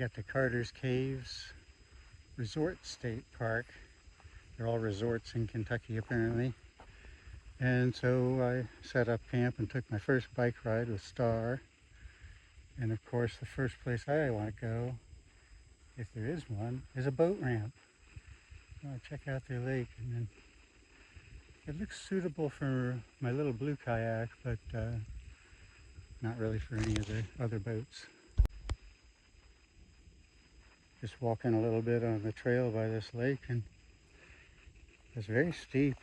got the Carter's Caves Resort State Park. They're all resorts in Kentucky apparently. And so I set up camp and took my first bike ride with Star. And of course the first place I want to go, if there is one, is a boat ramp. I want to check out their lake, and then it looks suitable for my little blue kayak, but not really for any of the other boats. Just walking a little bit on the trail by this lake, and it's very steep.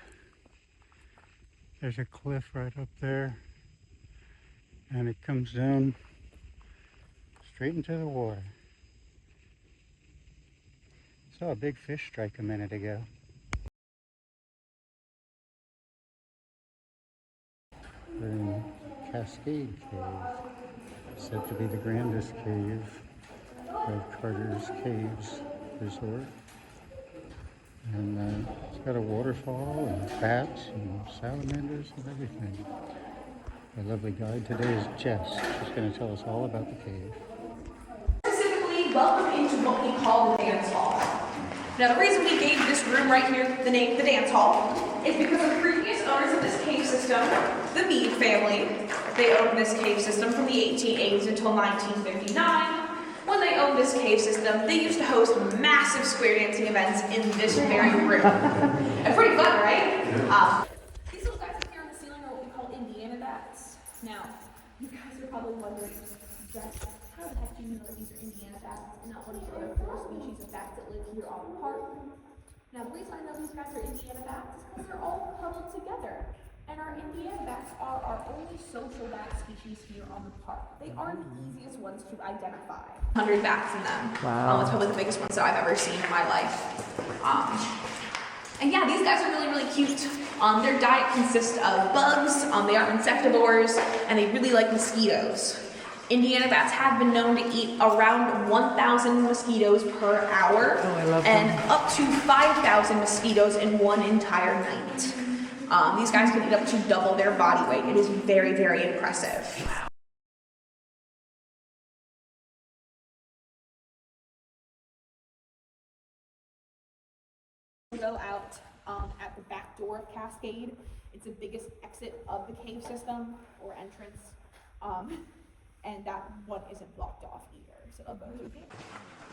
There's a cliff right up there, and it comes down straight into the water. Saw a big fish strike a minute ago. We're in Cascade Cave, said to be the grandest cave of Carter's Caves Resort. And it's got a waterfall and bats and salamanders and everything. Our lovely guide today is Jess. She's going to tell us all about the cave. Specifically, welcome into what we call the dance hall. Now, the reason we gave this room right here the name the dance hall is because the previous owners of this cave system, the Mead family, they owned this cave system from the 1880s until 1959. When they owned this cave system, they used to host massive square dancing events in this very room. And pretty fun, right? These little guys up here on the ceiling are what we call Indiana bats. Now, you guys are probably wondering, Jess, how the heck do you know that these are Indiana bats and not one of the other 4 species of bats that live here on the park? Now, the reason I know these guys are Indiana bats is because they're all huddled together. And our Indiana bats are our only social bat species here on the park. They are the easiest ones to identify. 100 bats in them. Wow. It's probably the biggest ones that I've ever seen in my life. And yeah, these guys are really, really cute. Their diet consists of bugs, they are insectivores, and they really like mosquitoes. Indiana bats have been known to eat around 1,000 mosquitoes per hour, and up to 5,000 mosquitoes in one entire night. These guys can eat up to double their body weight. It is very, very impressive. Go out at the back door of Cascade. It's the biggest exit of the cave system or entrance, and that one isn't blocked off either. So they'll go through here.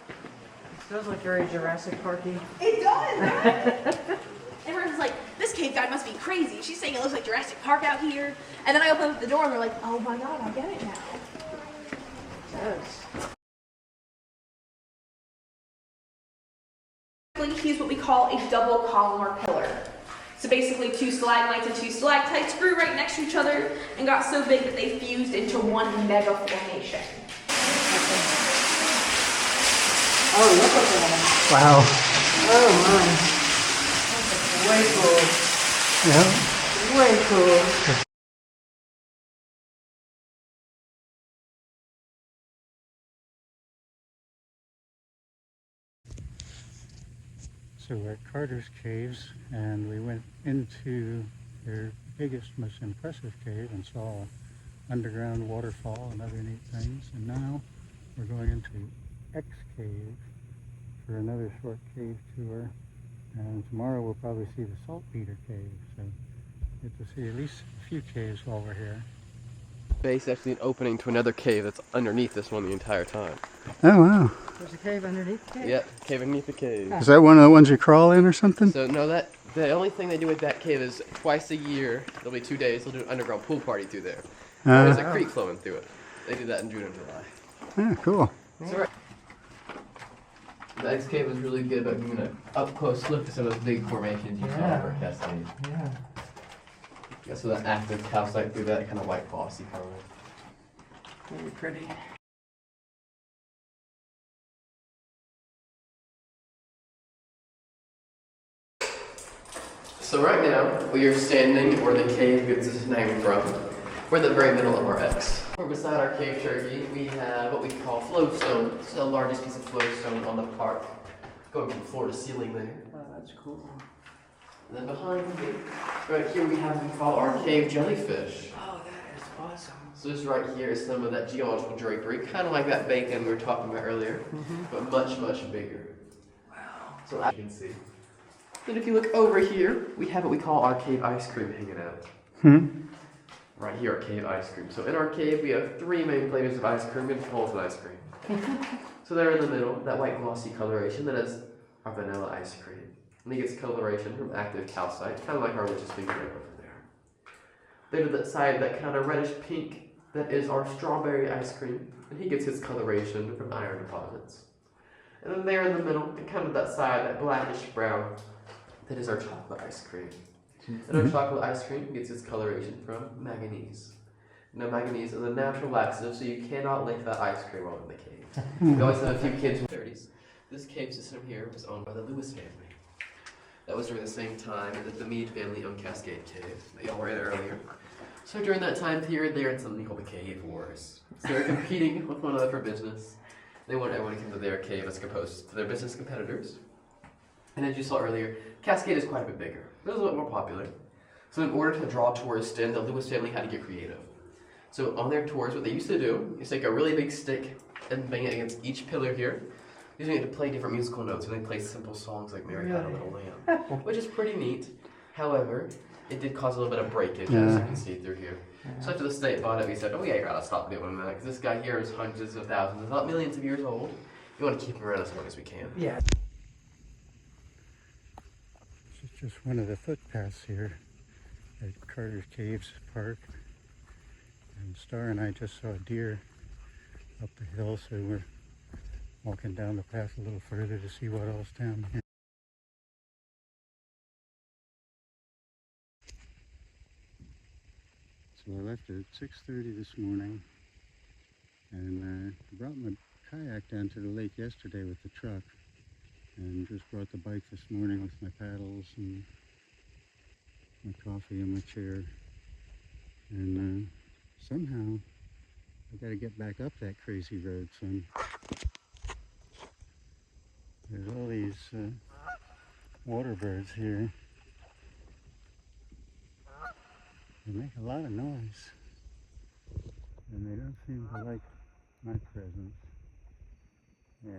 It feels like very Jurassic Parky. It does, right? Everyone's like, this cave guy must be crazy. She's saying it looks like Jurassic Park out here. And then I open up the door and they're like, oh my god, I get it now. Yes. He's what we call a double columnar pillar. So basically 2 stalagmites and 2 stalactites grew right next to each other and got so big that they fused into one mega formation. Oh, look at that. Wow. Oh my. Way cool. Yeah. Way cool. So we're at Carter's Caves, and we went into their biggest, most impressive cave and saw an underground waterfall and other neat things. And now we're going into X Cave for another short cave tour. And tomorrow we'll probably see the Saltpeter Cave, so get to see at least a few caves while we're here. Base actually an opening to another cave that's underneath this one the entire time. Oh wow. There's a cave underneath the cave? Yep, cave underneath the cave. Is that one of the ones you crawl in or something? So no, the only thing they do with that cave is twice a year, there'll be 2 days, they'll do an underground pool party through there. There's a creek flowing through it. They do that in June and July. Yeah, cool. So right. The X cave was really good about giving an up-close look to some of those big formations you saw over Cascade. Yeah. Yeah, so that active calcite through that kind of white glossy color. Very pretty. So right now, we are standing where the cave gets its name from. We're in the very middle of our X. We're beside our cave turkey. We have what we call flowstone. It's the largest piece of flowstone on the park. Going from floor to ceiling there. Oh, that's cool. And then behind me, right here we have what we call our cave jellyfish. Oh, that is awesome. So this right here is some of that geological drapery, kind of like that bacon we were talking about earlier, but much, much bigger. Wow. So as you can see. Then if you look over here, we have what we call our cave ice cream hanging out. Right here, our cave ice cream. So in our cave, we have 3 main flavors of ice cream and molten ice cream. So there in the middle, that white glossy coloration, that is our vanilla ice cream. And it gets coloration from active calcite, kind of like our witch's finger over there. Then to that side, that kind of reddish pink, that is our strawberry ice cream, and he gets his coloration from iron deposits. And then there in the middle, and kind of that side, that blackish brown, that is our chocolate ice cream. And our chocolate ice cream gets its coloration from manganese. Now manganese is a natural laxative, so you cannot lick that ice cream while in the cave. We always have a few kids in the 30s. This cave system here was owned by the Lewis family. That was during the same time that the Meade family owned Cascade Cave, that y'all were in earlier. So during that time period, they were in something called the Cave Wars. So they were competing with one another for business. They wanted everyone to come to their cave as opposed to their business competitors. And as you saw earlier, Cascade is quite a bit bigger. It was a little bit more popular. So in order to draw tourists in, the Lewis family had to get creative. So on their tours, what they used to do is take a really big stick and bang it against each pillar here, using it to play different musical notes. And they play simple songs like Mary Had a Little Lamb, which is pretty neat. However, it did cause a little bit of breakage, as you can see through here. So after the state bought it, we said, oh yeah, you gotta stop doing that, because this guy here is hundreds of thousands, if not millions of years old. We want to keep him around as long as we can. Yeah. This is just one of the footpaths here at Carter's Caves Park. And Star and I just saw a deer up the hill, so we're walking down the path a little further to see what else down here. So I left at 6:30 this morning, and I brought my kayak down to the lake yesterday with the truck, and just brought the bike this morning with my paddles and my coffee and my chair. And somehow I got to get back up that crazy road, son. There's all these water birds here. They make a lot of noise, and they don't seem to like my presence. Yeah.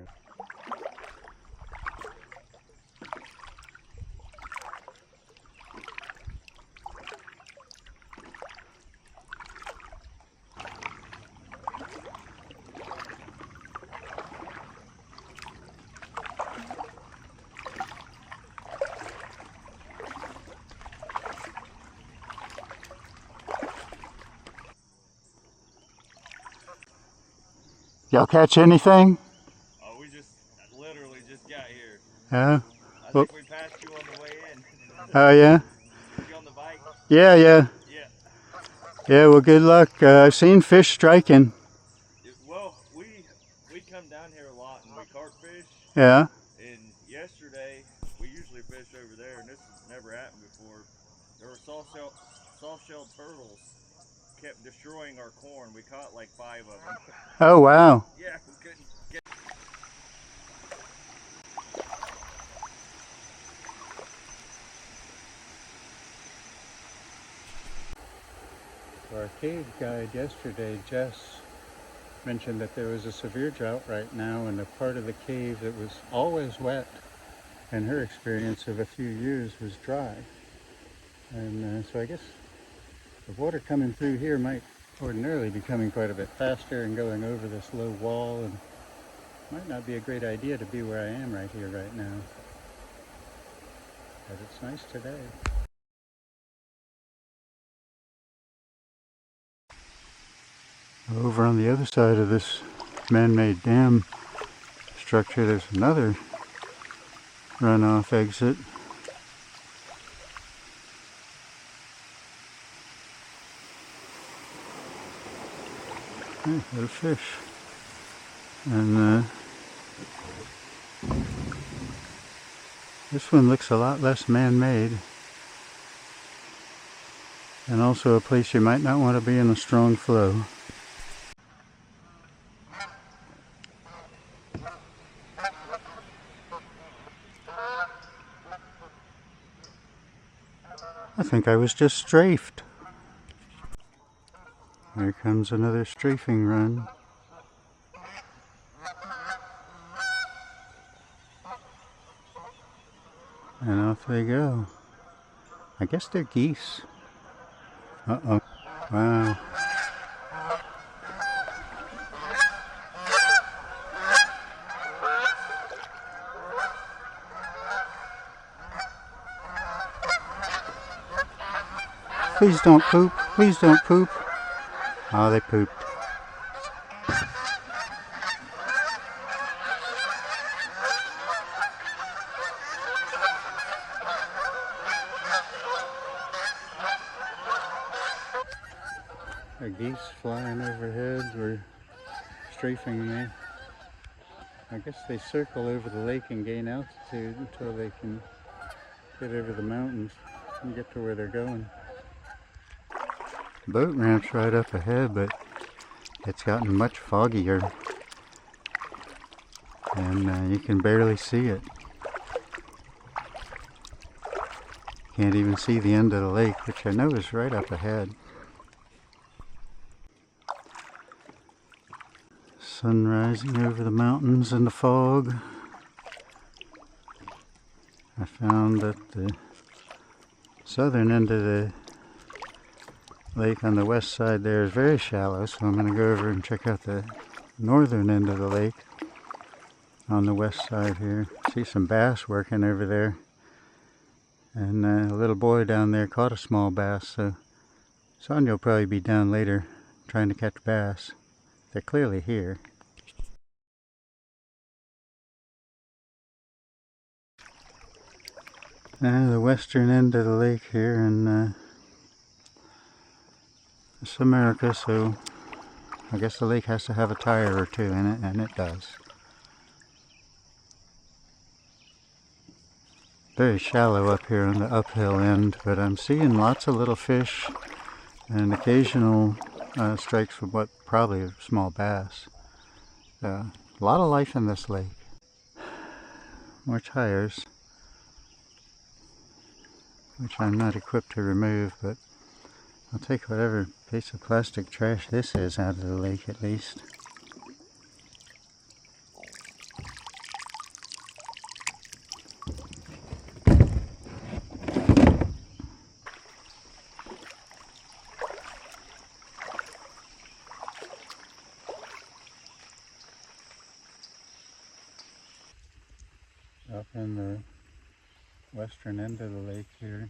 Y'all catch anything? Oh, we literally just got here. Yeah. I think we passed you on the way in. Oh yeah. You on the bike? Yeah. Yeah. Yeah. Well, good luck. I've seen fish striking. Well, we come down here a lot and we caught fish. Yeah. And yesterday we usually fish over there, and this has never happened before. There were soft-shelled turtles kept destroying our corn. We caught like 5 of them. Oh wow. Yeah, we couldn't get. Our cave guide yesterday, Jess, mentioned that there was a severe drought right now in a part of the cave that was always wet, and her experience of a few years was dry. And so I guess the water coming through here might ordinarily be coming quite a bit faster and going over this low wall, and might not be a great idea to be where I am right here right now. But it's nice today. Over on the other side of this man-made dam structure, there's another runoff exit. Hey, little fish. And this one looks a lot less man-made. And also a place you might not want to be in a strong flow. I think I was just strafed. Here comes another strafing run. And off they go. I guess they're geese. Uh-oh. Wow. Please don't poop. Please don't poop. Oh, they pooped. The geese flying overhead were strafing me. I guess they circle over the lake and gain altitude until they can get over the mountains and get to where they're going. The boat ramp's right up ahead, but it's gotten much foggier and you can barely see it. Can't even see the end of the lake, which I know is right up ahead. Sun rising over the mountains in the fog. I found that the southern end of the lake on the west side there is very shallow, so I'm going to go over and check out the northern end of the lake on the west side here. See some bass working over there, and a little boy down there caught a small bass, so Sonja will probably be down later trying to catch bass. They're clearly here. The western end of the lake here in it's America, so I guess the lake has to have a tire or two in it, and it does. Very shallow up here on the uphill end, but I'm seeing lots of little fish and occasional strikes from what probably are small bass. A lot of life in this lake. More tires, which I'm not equipped to remove, but I'll take whatever piece of plastic trash this is out of the lake at least. Up in the western end of the lake here,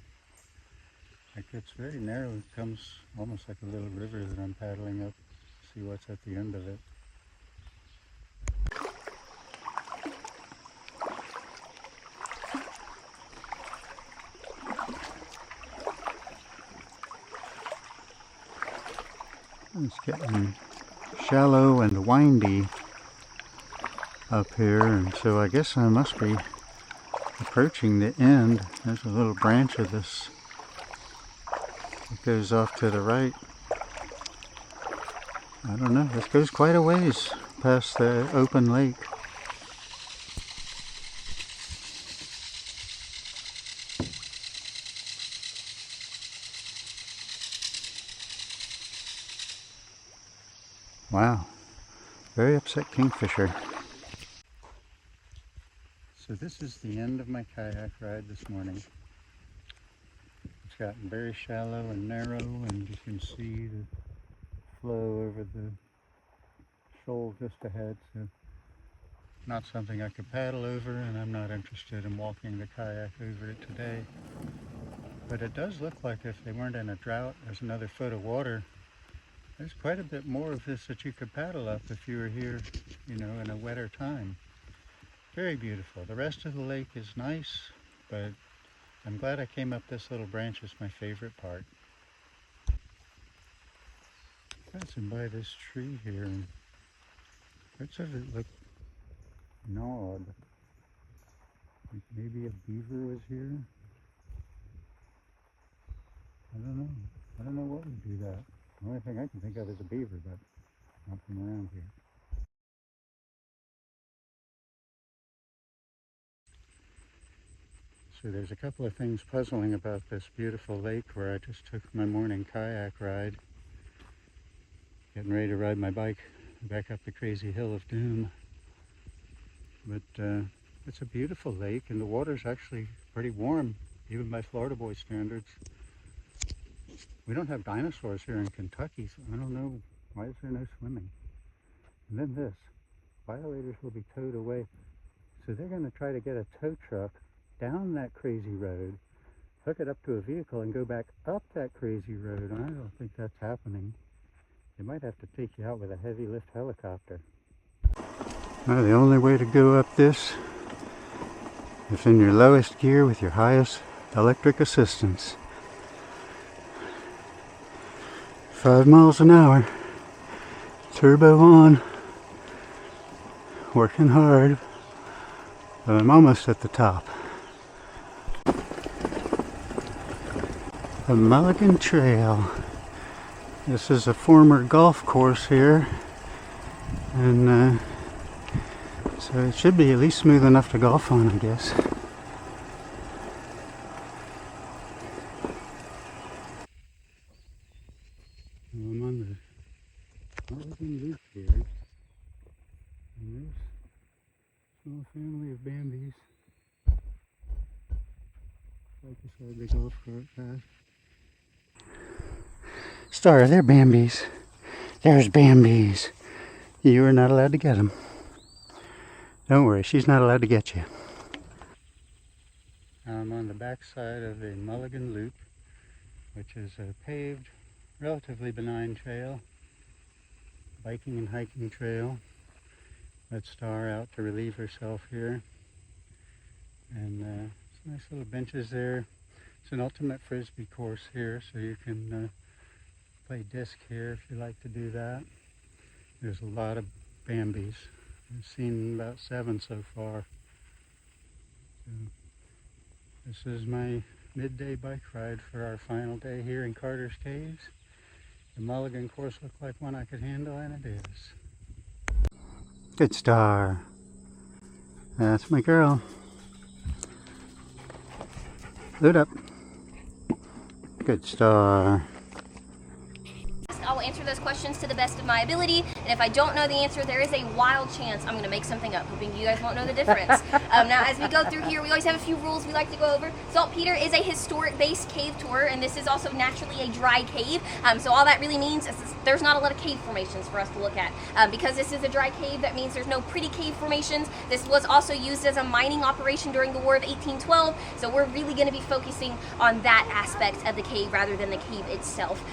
it gets very narrow. It comes almost like a little river that I'm paddling up. See what's at the end of it. It's getting shallow and windy up here, and so I guess I must be approaching the end. There's a little branch of this that goes off to the right. I don't know, this goes quite a ways past the open lake. Wow, very upset kingfisher. So this is the end of my kayak ride this morning. It's gotten very shallow and narrow, and you can see the flow over the shoal just ahead. So not something I could paddle over, and I'm not interested in walking the kayak over it today. But it does look like if they weren't in a drought, there's another foot of water. There's quite a bit more of this that you could paddle up if you were here, you know, in a wetter time. Very beautiful. The rest of the lake is nice, but I'm glad I came up this little branch. It's my favorite part. Passing by this tree here, and parts of it look gnawed. Like maybe a beaver was here. I don't know. I don't know what would do that. The only thing I can think of is a beaver, but not from around here. So there's a couple of things puzzling about this beautiful lake where I just took my morning kayak ride. Getting ready to ride my bike back up the crazy hill of doom. But it's a beautiful lake, and the water's actually pretty warm, even by Florida boy standards. We don't have dinosaurs here in Kentucky, so I don't know why is there no swimming. And then this, violators will be towed away. So they're going to try to get a tow truck down that crazy road, hook it up to a vehicle, and go back up that crazy road. I don't think that's happening. They might have to take you out with a heavy lift helicopter. Well, the only way to go up this is in your lowest gear with your highest electric assistance. 5 miles an hour, turbo on, working hard, but I'm almost at the top. The Mulligan Trail. This is a former golf course here, and so it should be at least smooth enough to golf on, I guess. Well, I'm on the Mulligan Loop here, and there's a small family of Bambis. Like I said, the golf cart path. Star, they're Bambis. There's Bambis. You are not allowed to get them. Don't worry, she's not allowed to get you. I'm on the backside of the Mulligan Loop, which is a paved, relatively benign trail, biking and hiking trail. Let Star out to relieve herself here. And some nice little benches there. It's an ultimate frisbee course here, so you can play disc here if you like to do that. There's a lot of Bambis. I've seen about 7 so far. So this is my midday bike ride for our final day here in Carter's Caves. The Mulligan course looked like one I could handle, and it is. Good Star. That's my girl. Load up. Good Star. I will answer those questions to the best of my ability, and if I don't know the answer, there is a wild chance I'm going to make something up, hoping you guys won't know the difference. Now, as we go through here, we always have a few rules we like to go over. Saltpeter is a historic-based cave tour, and this is also naturally a dry cave, so all that really means is there's not a lot of cave formations for us to look at. Because this is a dry cave, that means there's no pretty cave formations. This was also used as a mining operation during the War of 1812, so we're really going to be focusing on that aspect of the cave rather than the cave itself.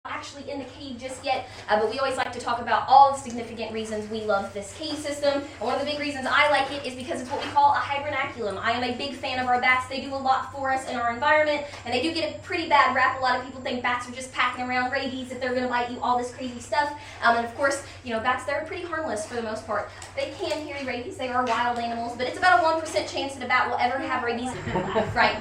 Actually in the cave just yet, but we always like to talk about all the significant reasons we love this cave system. And one of the big reasons I like it is because it's what we call a hibernaculum. I am a big fan of our bats. They do a lot for us in our environment, and they do get a pretty bad rap. A lot of people think bats are just packing around rabies, that they're going to bite you, all this crazy stuff. And of course, you know, bats, they're pretty harmless for the most part. They can carry rabies. They are wild animals, but it's about a 1% chance that a bat will ever have rabies in their life, right?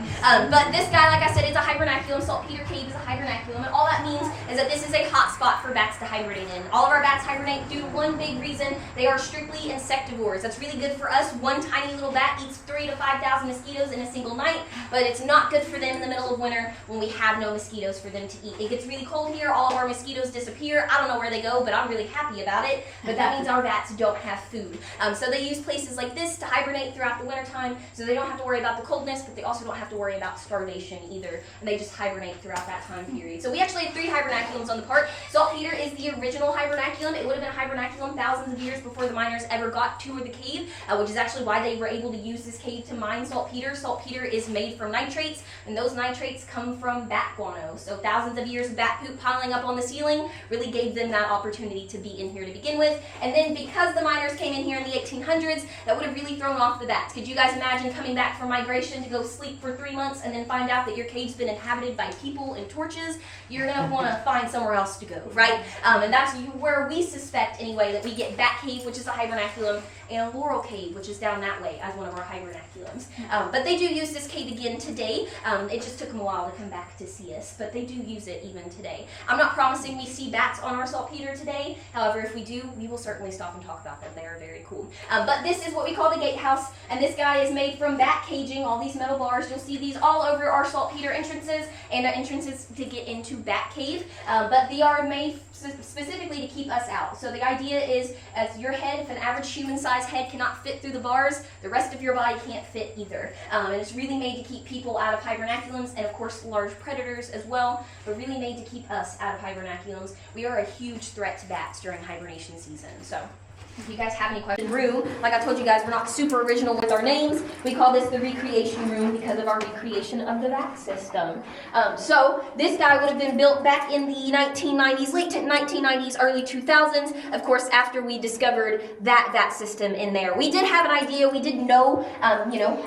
But this guy, like I said, is a hibernaculum. Saltpeter Cave is a hibernaculum, and all that means is that this is a hot spot for bats to hibernate in. All of our bats hibernate due to one big reason: they are strictly insectivores. That's really good for us. One tiny little bat eats 3,000 to 5,000 mosquitoes in a single night, but it's not good for them in the middle of winter when we have no mosquitoes for them to eat. It gets really cold here, all of our mosquitoes disappear. I don't know where they go, but I'm really happy about it. But that means our bats don't have food. So they use places like this to hibernate throughout the wintertime, so they don't have to worry about the coldness, but they also don't have to worry about starvation either. And they just hibernate throughout that time period. So we actually have 3 hibernaculums on the park. Saltpeter is the original hibernaculum. It would have been a hibernaculum thousands of years before the miners ever got to the cave, which is actually why they were able to use this cave to mine saltpeter. Saltpeter is made from nitrates, and those nitrates come from bat guano. So thousands of years of bat poop piling up on the ceiling really gave them that opportunity to be in here to begin with. And then because the miners came in here in the 1800s, that would have really thrown off the bats. Could you guys imagine coming back from migration to go sleep for 3 months and then find out that your cave's been inhabited by people and torches? You're going to want to find somewhere else to go. Cove, right? And that's where we suspect, anyway, that we get Bat Cave, which is a hibernaculum, and Laurel Cave, which is down that way as one of our hibernaculums. But they do use this cave again today. It just took them a while to come back to see us, but they do use it even today. I'm not promising we see bats on our saltpeter today. However, if we do, we will certainly stop and talk about them. They are very cool. But this is what we call the gatehouse, and this guy is made from bat caging, all these metal bars. You'll see these all over our saltpeter entrances and our entrances to get into Bat Cave, but they are made specifically to keep us out. So the idea is, as your head, if an average human-sized head cannot fit through the bars, the rest of your body can't fit either. And it's really made to keep people out of hibernaculums, and of course large predators as well, but really made to keep us out of hibernaculums. We are a huge threat to bats during hibernation season. So if you guys have any questions, room, like I told you guys, we're not super original with our names. We call this the recreation room because of our recreation of the bat system. So this guy would have been built back in the 1990s, late 1990s, early 2000s, of course, after we discovered that system in there. We did have an idea. We didn't know,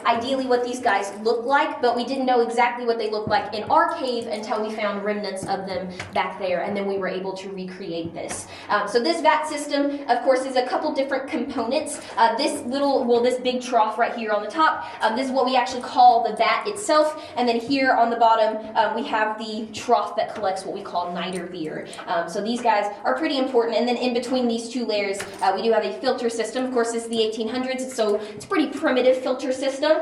ideally what these guys look like, but we didn't know exactly what they look like in our cave until we found remnants of them back there, and then we were able to recreate this. So this bat system, of course, is a couple different components. This big trough right here on the top, this is what we actually call the vat itself, and then here on the bottom we have the trough that collects what we call niter beer. So these guys are pretty important, and then in between these two layers we do have a filter system. Of course, this is the 1800s, so it's a pretty primitive filter system.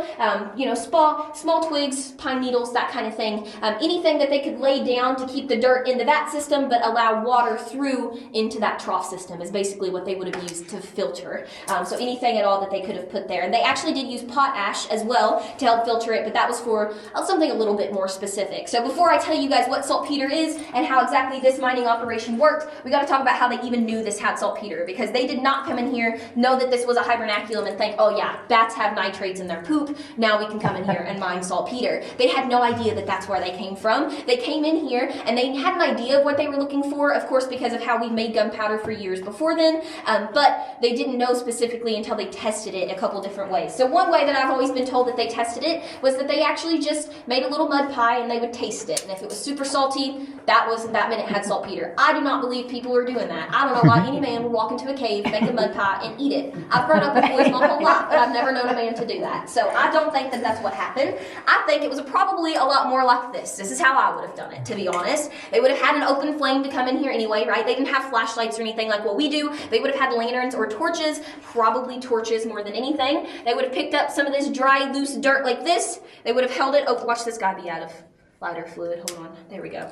Small twigs, pine needles, that kind of thing. Anything that they could lay down to keep the dirt in the vat system but allow water through into that trough system is basically what they would have used to filter. So anything at all that they could have put there. And they actually did use potash as well to help filter it, but that was for something a little bit more specific. So before I tell you guys what saltpeter is and how exactly this mining operation worked, we got to talk about how they even knew this had saltpeter, because they did not come in here, know that this was a hibernaculum and think, oh yeah, bats have nitrates in their poop, now we can come in here and mine saltpeter. They had no idea that that's where they came from. They came in here and they had an idea of what they were looking for, of course, because of how we made gunpowder for years before then, but they didn't know specifically until they tested it a couple different ways. So one way that I've always been told that they tested it was that they actually just made a little mud pie and they would taste it. And if it was super salty, that meant it had saltpeter. I do not believe people are doing that. I don't know why any man would walk into a cave, make a mud pie, and eat it. I've grown up with boys my whole life, but I've never known a man to do that. So I don't think that that's what happened. I think it was probably a lot more like this. This is how I would have done it, to be honest. They would have had an open flame to come in here anyway, right? They didn't have flashlights or anything like what we do. They would have had lanterns or torches, probably torches more than anything. They would have picked up some of this dry, loose dirt like this. They would have held it over. Watch this guy be out of lighter fluid. Hold on. There we go.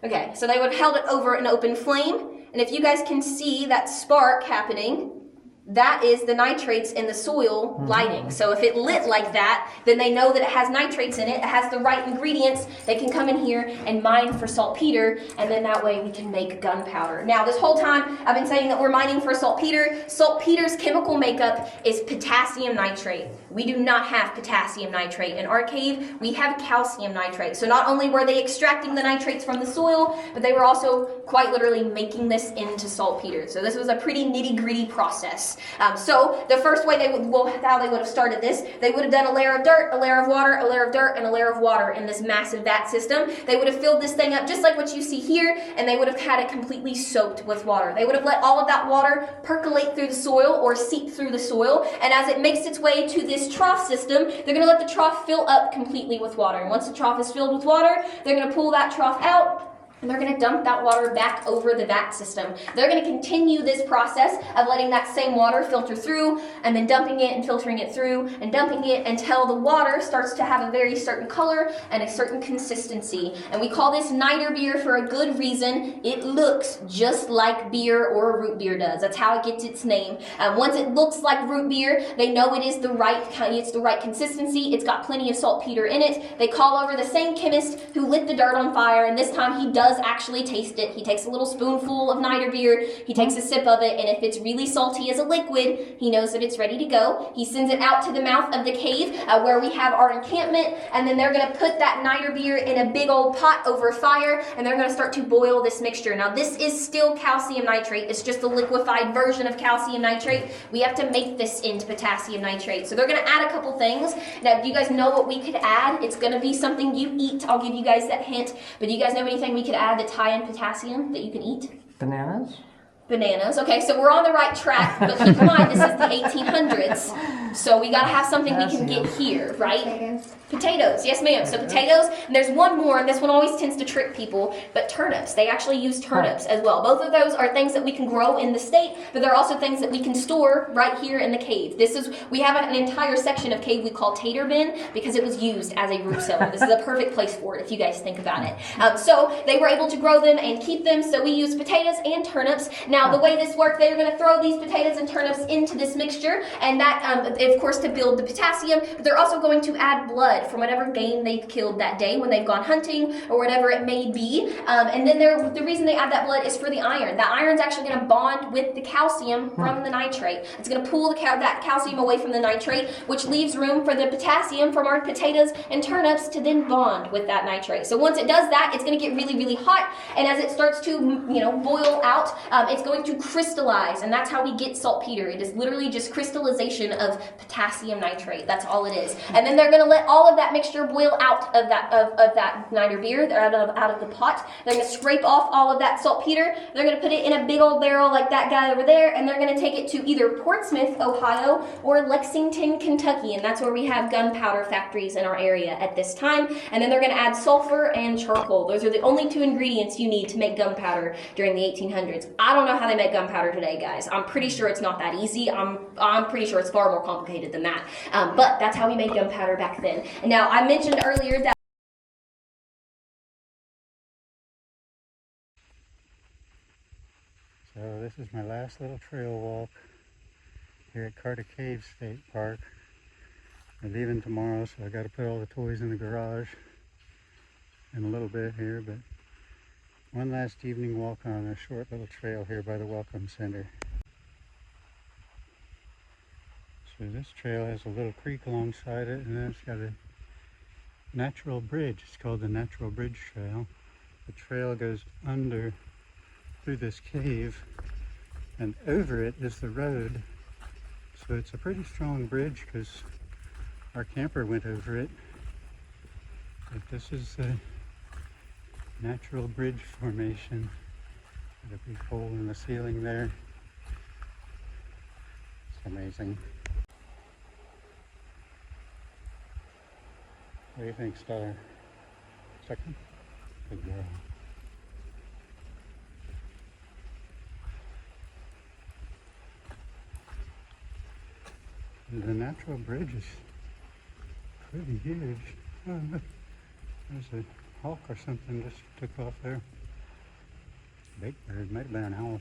Okay, so they would have held it over an open flame. And if you guys can see that spark happening, that is the nitrates in the soil lighting. So if it lit like that, then they know that it has nitrates in it. It has the right ingredients. They can come in here and mine for saltpeter, and then that way we can make gunpowder. Now, this whole time I've been saying that we're mining for saltpeter. Saltpeter's chemical makeup is potassium nitrate. We do not have potassium nitrate. In our cave, we have calcium nitrate. So not only were they extracting the nitrates from the soil, but they were also quite literally making this into saltpeter. So this was a pretty nitty-gritty process. So the first way how they would have started this, they would have done a layer of dirt, a layer of water, a layer of dirt, and a layer of water in this massive vat system. They would have filled this thing up just like what you see here, and they would have had it completely soaked with water. They would have let all of that water percolate through the soil or seep through the soil, and as it makes its way to this trough system, they're going to let the trough fill up completely with water. And once the trough is filled with water, they're going to pull that trough out, and they're going to dump that water back over the vat system. They're going to continue this process of letting that same water filter through and then dumping it and filtering it through and dumping it until the water starts to have a very certain color and a certain consistency. And we call this niter beer for a good reason. It looks just like beer or root beer does. That's how it gets its name. Once it looks like root beer, they know it's the right consistency. It's got plenty of saltpeter in it. They call over the same chemist who lit the dirt on fire, and this time he does actually taste it. He takes a little spoonful of niter beer, he takes a sip of it, and if it's really salty as a liquid, he knows that it's ready to go. He sends it out to the mouth of the cave where we have our encampment, and then they're going to put that niter beer in a big old pot over fire, and they're going to start to boil this mixture. Now this is still calcium nitrate. It's just a liquefied version of calcium nitrate. We have to make this into potassium nitrate. So they're going to add a couple things. Now, do you guys know what we could add? It's going to be something you eat. I'll give you guys that hint. But do you guys know anything we could add that's high in potassium that you can eat? Bananas? Bananas. Okay, so we're on the right track, but keep in mind this is the 1800s, so we gotta have something we can get here, right? Potatoes, yes ma'am. So potatoes, and there's one more, and this one always tends to trick people, but turnips. They actually use turnips as well. Both of those are things that we can grow in the state, but they're also things that we can store right here in the cave. We have an entire section of cave we call tater bin because it was used as a root cellar. This is a perfect place for it if you guys think about it. So they were able to grow them and keep them, so we use potatoes and turnips. Now the way this worked, they were going to throw these potatoes and turnips into this mixture, and that, of course, to build the potassium, but they're also going to add blood from whatever game they've killed that day when they've gone hunting or whatever it may be. And then the reason they add that blood is for the iron. That iron's actually going to bond with the calcium from the nitrate. It's going to pull that calcium away from the nitrate, which leaves room for the potassium from our potatoes and turnips to then bond with that nitrate. So once it does that, it's going to get really, really hot, and as it starts to boil out, it's going to crystallize, and that's how we get saltpeter. It is literally just crystallization of potassium nitrate. That's all it is. And then they're going to let all of that mixture boil out of that niter beer, out of the pot. They're going to scrape off all of that saltpeter. They're going to put it in a big old barrel like that guy over there, and they're going to take it to either Portsmouth, Ohio, or Lexington, Kentucky, and that's where we have gunpowder factories in our area at this time. And then they're going to add sulfur and charcoal. Those are the only two ingredients you need to make gunpowder during the 1800s. I don't know how they make gunpowder today, guys. I'm pretty sure it's not that easy. I'm pretty sure it's far more complicated than that. But that's how we made gunpowder back then. And now, I mentioned earlier that So this is my last little trail walk here at Carter Cave State Park. We're leaving tomorrow, so I got to put all the toys in the garage in a little bit here, but one last evening walk on a short little trail here by the Welcome Center. So this trail has a little creek alongside it, and then it's got a natural bridge. It's called the Natural Bridge Trail. The trail goes under through this cave, and over it is the road. So it's a pretty strong bridge because our camper went over it. But this is the Natural Bridge Formation. Got a big hole in the ceiling there. It's amazing. What do you think, Star? Second? Good girl. The natural bridge is pretty huge. Oh, look, there's a hawk or something just took off there. Big bird, might have been an owl.